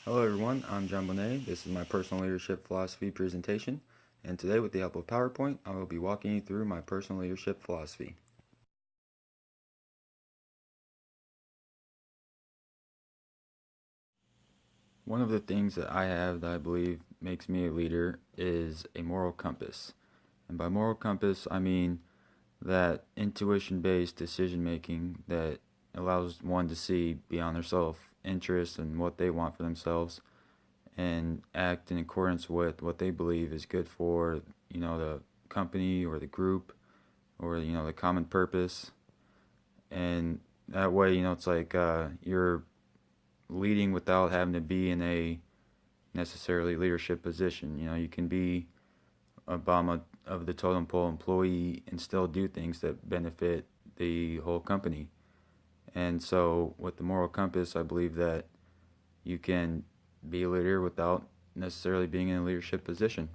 Hello everyone, I'm John Bonet. This is my personal leadership philosophy presentation, and today with the help of PowerPoint, I will be walking you through my personal leadership philosophy. One of the things that I have that I believe makes me a leader is a moral compass. And by moral compass, I mean that intuition-based decision making that allows one to see beyond their self-interest and what they want for themselves and act in accordance with what they believe is good for, the company or the group or, the common purpose. And that way, it's like you're leading without having to be in a necessarily leadership position. You can be a bottom of the totem pole employee and still do things that benefit the whole company. And so with the moral compass, I believe that you can be a leader without necessarily being in a leadership position.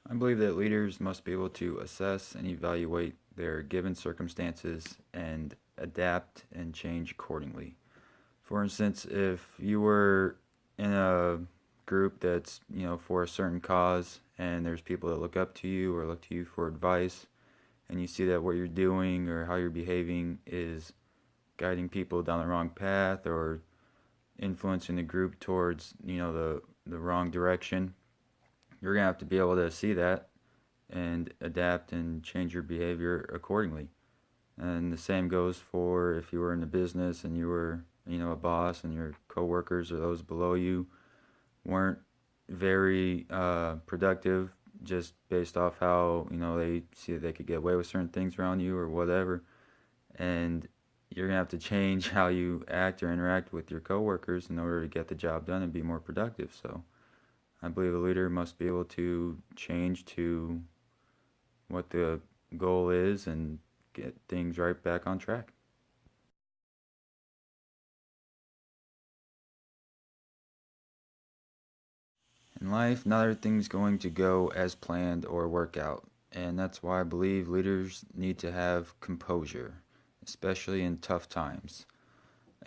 I believe that leaders must be able to assess and evaluate their given circumstances and adapt and change accordingly. For instance, if you were in a group that's, for a certain cause and there's people that look up to you or look to you for advice, and you see that what you're doing or how you're behaving is guiding people down the wrong path or influencing the group towards, the wrong direction, you're going to have to be able to see that and adapt and change your behavior accordingly. And the same goes for if you were in a business and you were, a boss and your coworkers or those below you weren't very productive just based off how, they see that they could get away with certain things around you or whatever. And you're going to have to change how you act or interact with your coworkers in order to get the job done and be more productive. So I believe a leader must be able to change to what the goal is and get things right back on track. In life, not everything's going to go as planned or work out, and that's why I believe leaders need to have composure, especially in tough times.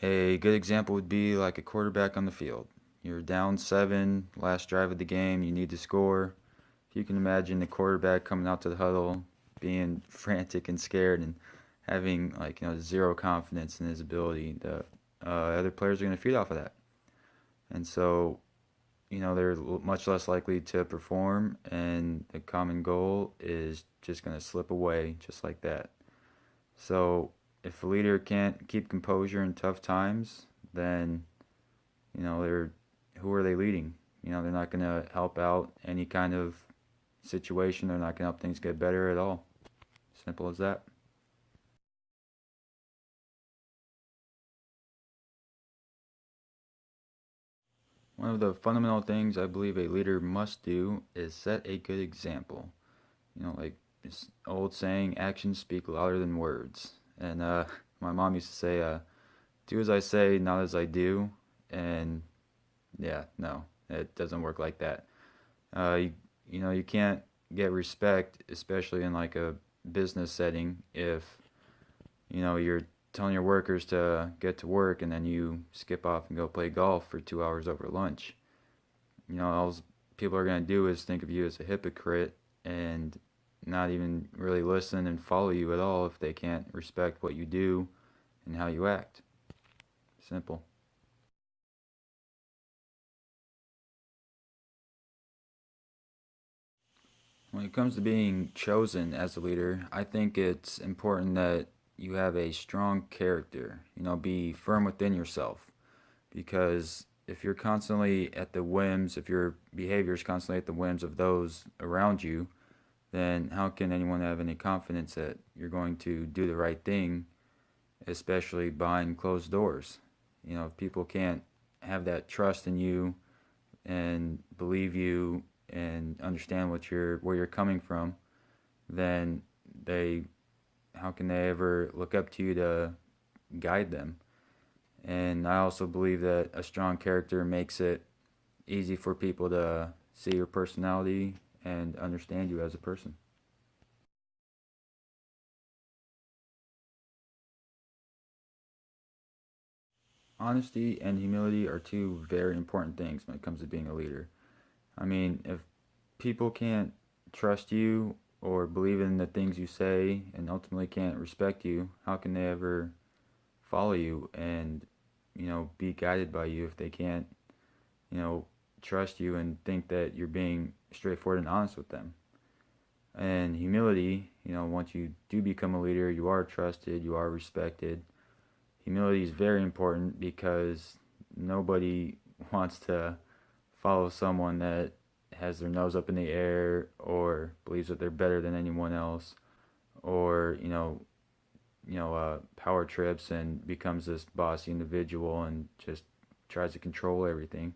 A good example would be like a quarterback on the field. You're down 7, last drive of the game, you need to score. If you can imagine the quarterback coming out to the huddle, being frantic and scared and having zero confidence in his ability, the other players are going to feed off of that. And so, they're much less likely to perform, and the common goal is just going to slip away just like that. So if a leader can't keep composure in tough times, then they're who are they leading? They're not going to help out any kind of situation. They're not going to help things get better at all. Simple as that. One of the fundamental things I believe a leader must do is set a good example. Like this old saying, actions speak louder than words. And my mom used to say, do as I say, not as I do. And yeah, no, it doesn't work like that. You can't get respect, especially in like a business setting, if you're telling your workers to get to work and then you skip off and go play golf for 2 hours over lunch. All people are going to do is think of you as a hypocrite and not even really listen and follow you at all if they can't respect what you do and how you act. Simple. When it comes to being chosen as a leader, I think it's important that you have a strong character. Be firm within yourself. Because if you're constantly at the whims, if your behavior is constantly at the whims of those around you, then how can anyone have any confidence that you're going to do the right thing, especially behind closed doors? If people can't have that trust in you and believe you and understand where you're coming from, then they how can they ever look up to you to guide them? And I also believe that a strong character makes it easy for people to see your personality and understand you as a person. Honesty and humility are two very important things when it comes to being a leader. I mean, if people can't trust you or believe in the things you say and ultimately can't respect you, how can they ever follow you and, be guided by you if they can't, you know, trust you and think that you're being straightforward and honest with them? And humility, once you do become a leader, you are trusted, you are respected. Humility is very important because nobody wants to follow someone that has their nose up in the air or believes that they're better than anyone else, or power trips and becomes this bossy individual and just tries to control everything.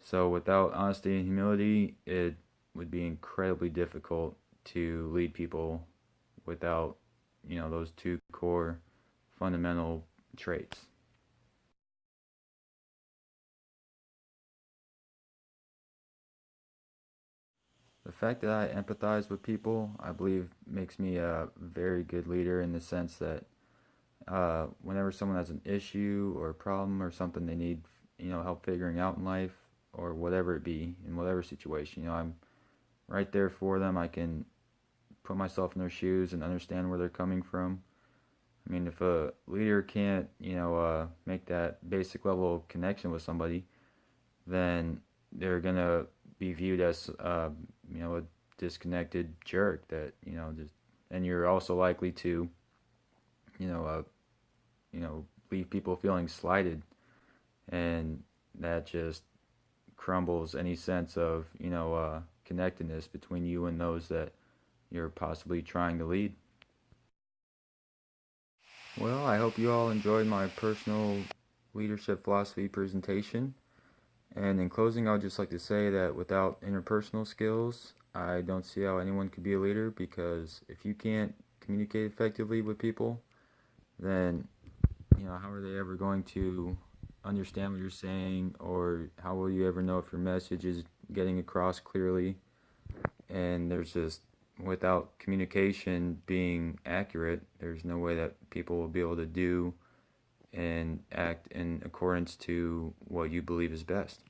So without honesty and humility, it would be incredibly difficult to lead people without, those two core fundamental traits. The fact that I empathize with people, I believe, makes me a very good leader in the sense that whenever someone has an issue or a problem or something they need, help figuring out in life or whatever it be, in whatever situation, I'm right there for them. I can put myself in their shoes and understand where they're coming from. I mean, if a leader can't, make that basic level of connection with somebody, then they're gonna be viewed as, a disconnected jerk that, just, and you're also likely to, you know, uh, leave people feeling slighted, and that just crumbles any sense of, connectedness between you and those that you're possibly trying to lead. Well, I hope you all enjoyed my personal leadership philosophy presentation. And in closing, I would just like to say that without interpersonal skills, I don't see how anyone could be a leader, because if you can't communicate effectively with people, then, how are they ever going to understand what you're saying, or how will you ever know if your message is getting across clearly? And there's just, without communication being accurate, there's no way that people will be able to do and act in accordance to what you believe is best.